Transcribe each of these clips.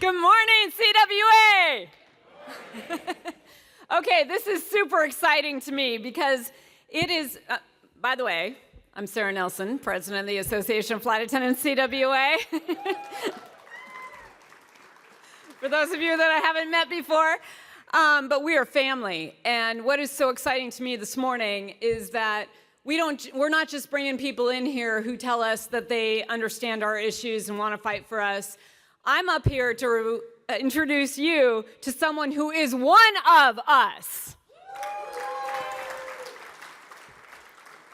Good morning, CWA! Okay, this is super exciting to me because it is, by the way, I'm Sara Nelson, president of the Association of Flight Attendants, CWA. For those of you that I haven't met before, but we are family. And what is so exciting to me this morning is that we're not just bringing people in here who tell us that they understand our issues and want to fight for us. I'm up here to introduce you to someone who is one of us.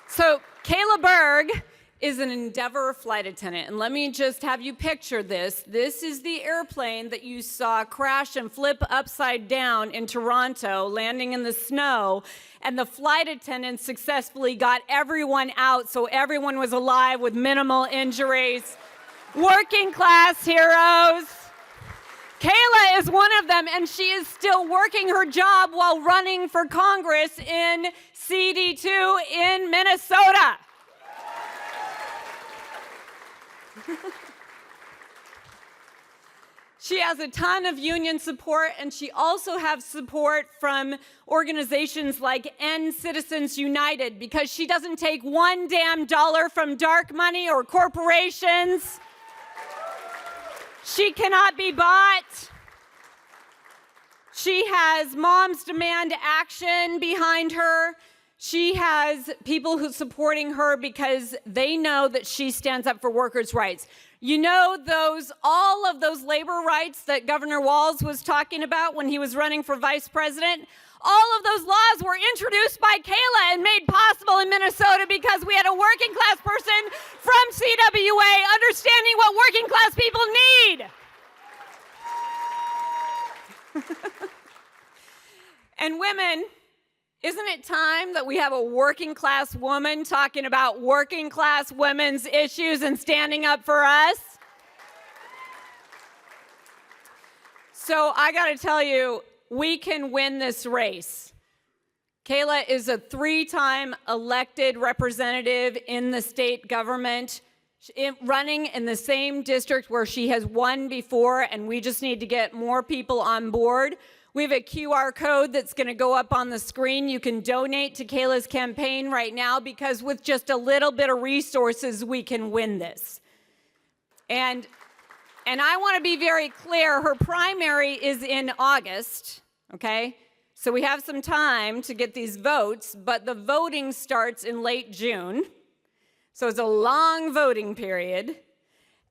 So Kaela Berg is an Endeavor flight attendant, and let me just have you picture this. This is the airplane that you saw crash and flip upside down in Toronto, landing in the snow, and the flight attendants successfully got everyone out, so everyone was alive with minimal injuries. Working class heroes. Kaela is one of them, and she is still working her job while running for Congress in CD2 in Minnesota. She has a ton of union support, and she also has support from organizations like End Citizens United, because she doesn't take one damn dollar from dark money or corporations. She cannot be bought. She has Moms Demand Action behind her. She has people who are supporting her because they know that she stands up for workers' rights. You know all of those labor rights that Governor Walz was talking about when he was running for vice president? All of those laws were introduced by Kaela and made possible in Minnesota because we had a working class person from CWA understanding what working class people need. And women, isn't it time that we have a working class woman talking about working class women's issues and standing up for us? So I got to tell you, we can win this race. Kaela is a 3-time elected representative in the state government, running in the same district where she has won before, and we just need to get more people on board. We have a QR code that's going to go up on the screen. You can donate to Kaela's campaign right now, because with just a little bit of resources, we can win this. And I want to be very clear, her primary is in August, okay? So we have some time to get these votes, but the voting starts in late June. So it's a long voting period.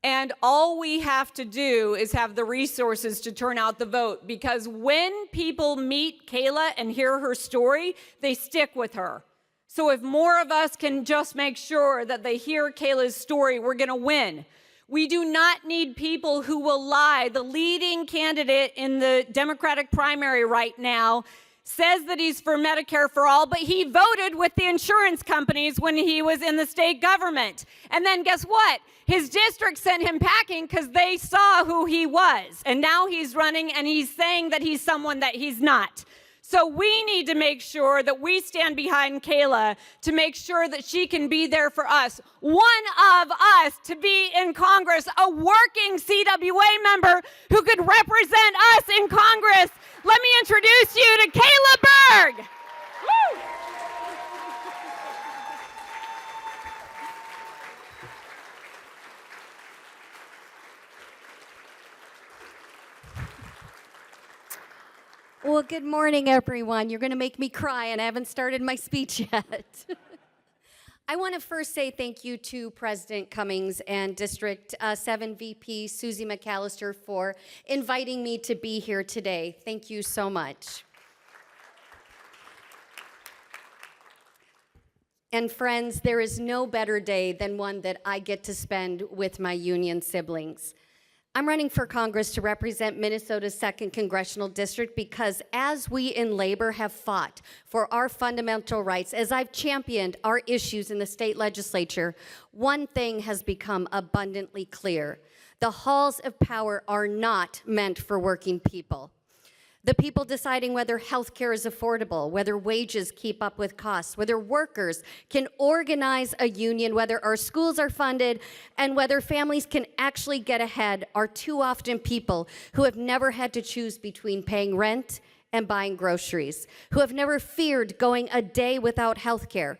And all we have to do is have the resources to turn out the vote, because when people meet Kaela and hear her story, they stick with her. So if more of us can just make sure that they hear Kaela's story, we're going to win. We do not need people who will lie. The leading candidate in the Democratic primary right now says that he's for Medicare for all, but he voted with the insurance companies when he was in the state government. And then guess what? His district sent him packing because they saw who he was. And now he's running and he's saying that he's someone that he's not. So we need to make sure that we stand behind Kaela to make sure that she can be there for us. One of us to be in Congress, a working CWA member who could represent us in Congress. Let me introduce you to Kaela Berg. Woo! Well, good morning, everyone. You're going to make me cry, and I haven't started my speech yet. I want to first say thank you to President Cummings and District 7 VP Susie McAllister for inviting me to be here today. Thank you so much. And friends, there is no better day than one that I get to spend with my union siblings. I'm running for Congress to represent Minnesota's 2nd Congressional District because as we in labor have fought for our fundamental rights, as I've championed our issues in the state legislature, one thing has become abundantly clear. The halls of power are not meant for working people. The people deciding whether health care is affordable, whether wages keep up with costs, whether workers can organize a union, whether our schools are funded, and whether families can actually get ahead are too often people who have never had to choose between paying rent and buying groceries, who have never feared going a day without health care.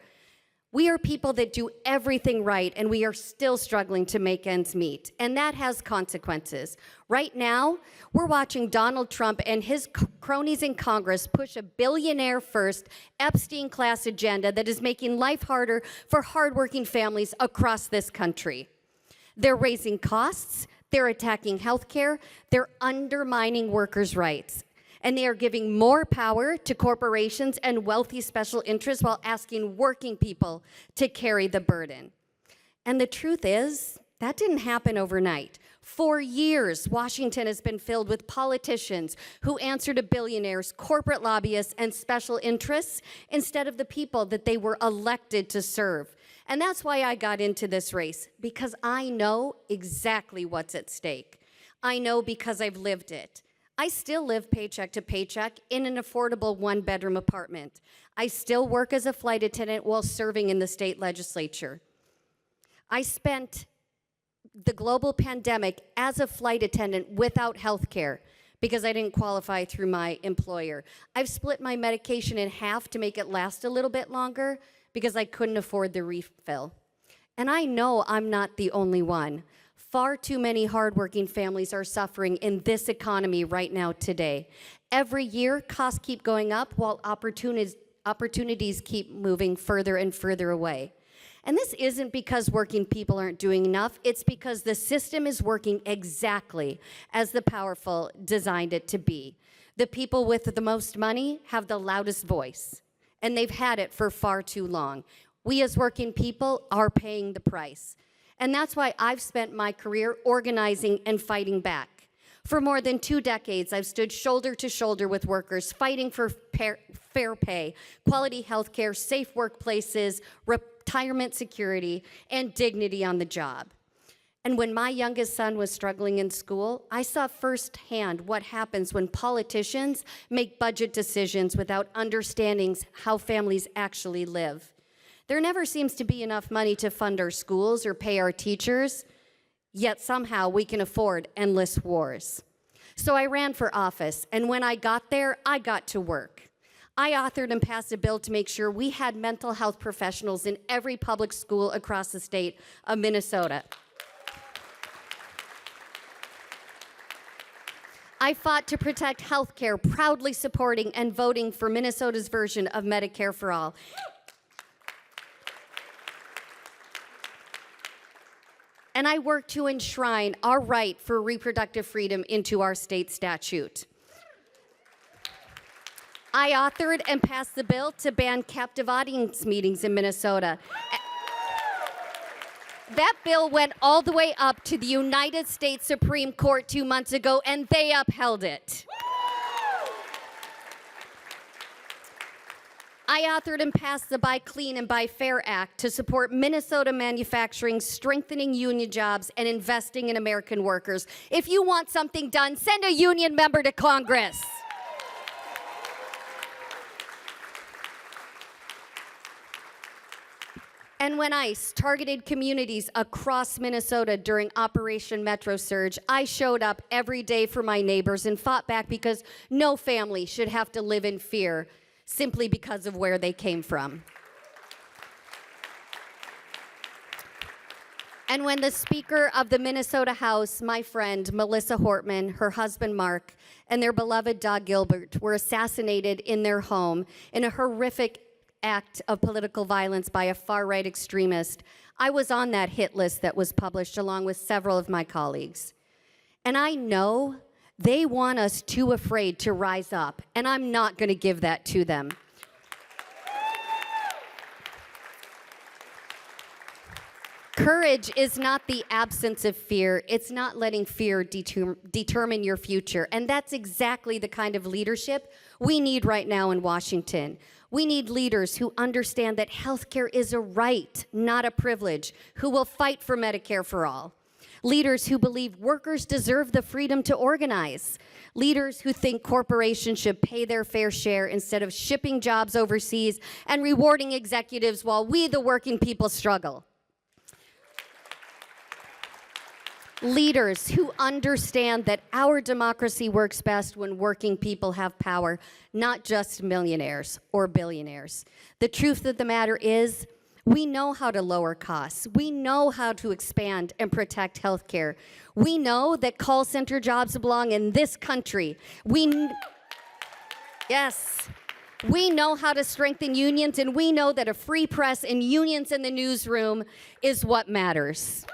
We are people that do everything right, and we are still struggling to make ends meet, and that has consequences. Right now, we're watching Donald Trump and his cronies in Congress push a billionaire-first, Epstein-class agenda that is making life harder for hardworking families across this country. They're raising costs, they're attacking health care, they're undermining workers' rights. And they are giving more power to corporations and wealthy special interests while asking working people to carry the burden. And the truth is, that didn't happen overnight. For years, Washington has been filled with politicians who answer to billionaires, corporate lobbyists, and special interests instead of the people that they were elected to serve. And that's why I got into this race, because I know exactly what's at stake. I know because I've lived it. I still live paycheck to paycheck in an affordable one-bedroom apartment. I still work as a flight attendant while serving in the state legislature. I spent the global pandemic as a flight attendant without health care because I didn't qualify through my employer. I've split my medication in half to make it last a little bit longer because I couldn't afford the refill. And I know I'm not the only one. Far too many hardworking families are suffering in this economy right now today. Every year, costs keep going up while opportunities keep moving further and further away. And this isn't because working people aren't doing enough, it's because the system is working exactly as the powerful designed it to be. The people with the most money have the loudest voice, and they've had it for far too long. We as working people are paying the price. And that's why I've spent my career organizing and fighting back. For more than 2 decades, I've stood shoulder to shoulder with workers, fighting for fair pay, quality health care, safe workplaces, retirement security, and dignity on the job. And when my youngest son was struggling in school, I saw firsthand what happens when politicians make budget decisions without understanding how families actually live. There never seems to be enough money to fund our schools or pay our teachers, yet somehow we can afford endless wars. So I ran for office, and when I got there, I got to work. I authored and passed a bill to make sure we had mental health professionals in every public school across the state of Minnesota. I fought to protect health care, proudly supporting and voting for Minnesota's version of Medicare for All. And I worked to enshrine our right for reproductive freedom into our state statute. I authored and passed the bill to ban captive audience meetings in Minnesota. That bill went all the way up to the United States Supreme Court 2 months ago, and they upheld it. I authored and passed the Buy Clean and Buy Fair Act to support Minnesota manufacturing, strengthening union jobs, and investing in American workers. If you want something done, send a union member to Congress. And when ICE targeted communities across Minnesota during Operation Metro Surge, I showed up every day for my neighbors and fought back because no family should have to live in fear simply because of where they came from. And when the Speaker of the Minnesota House, my friend Melissa Hortman, her husband Mark, and their beloved dog Gilbert were assassinated in their home in a horrific act of political violence by a far-right extremist, I was on that hit list that was published along with several of my colleagues. And I know they want us too afraid to rise up, and I'm not going to give that to them. Courage is not the absence of fear. It's not letting fear determine your future. And that's exactly the kind of leadership we need right now in Washington. We need leaders who understand that healthcare is a right, not a privilege, who will fight for Medicare for all. leaders who believe workers deserve the freedom to organize, leaders who think corporations should pay their fair share instead of shipping jobs overseas and rewarding executives while we, the working people, struggle. Leaders who understand that our democracy works best when working people have power, not just millionaires or billionaires. The truth of the matter is, we know how to lower costs. We know how to expand and protect healthcare. We know that call center jobs belong in this country. Yes. We know how to strengthen unions, and we know that a free press and unions in the newsroom is what matters.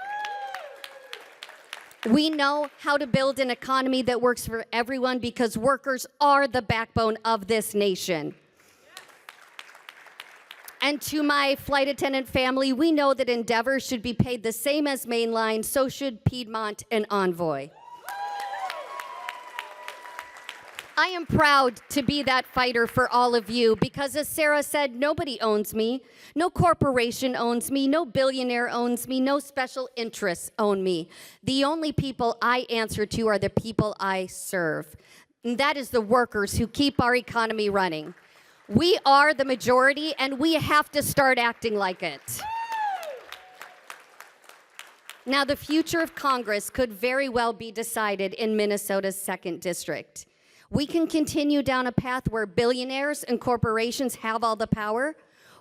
We know how to build an economy that works for everyone because workers are the backbone of this nation. And to my flight attendant family, we know that Endeavor should be paid the same as Mainline, so should Piedmont and Envoy. I am proud to be that fighter for all of you because, as Sara said, nobody owns me. No corporation owns me. No billionaire owns me. No special interests own me. The only people I answer to are the people I serve. And that is the workers who keep our economy running. We are the majority, and we have to start acting like it. Now, the future of Congress could very well be decided in Minnesota's 2nd District. We can continue down a path where billionaires and corporations have all the power,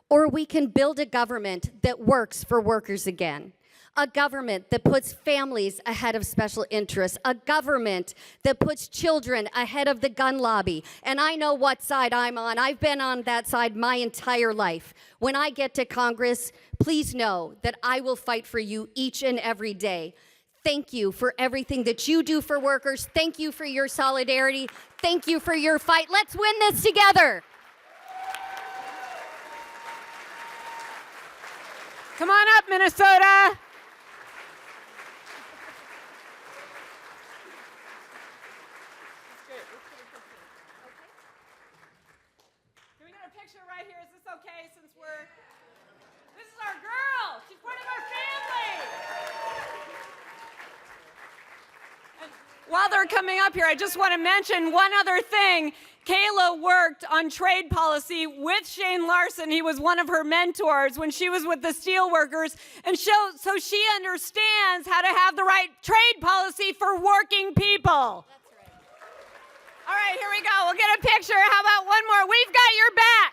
or we can build a government that works for workers again. A government that puts families ahead of special interests. A government that puts children ahead of the gun lobby. And I know what side I'm on. I've been on that side my entire life. When I get to Congress, please know that I will fight for you each and every day. Thank you for everything that you do for workers. Thank you for your solidarity. Thank you for your fight. Let's win this together. Come on up, Minnesota. Can we get a picture right here? Is this okay since this is our girl. She's part of our family. And while they're coming up here, I just want to mention one other thing. Kaela worked on trade policy with Shane Larson. He was one of her mentors when she was with the steelworkers, and so she understands how to have the right trade policy for working people. That's right. All right, here we go. We'll get a picture. How about one more? We've got your back.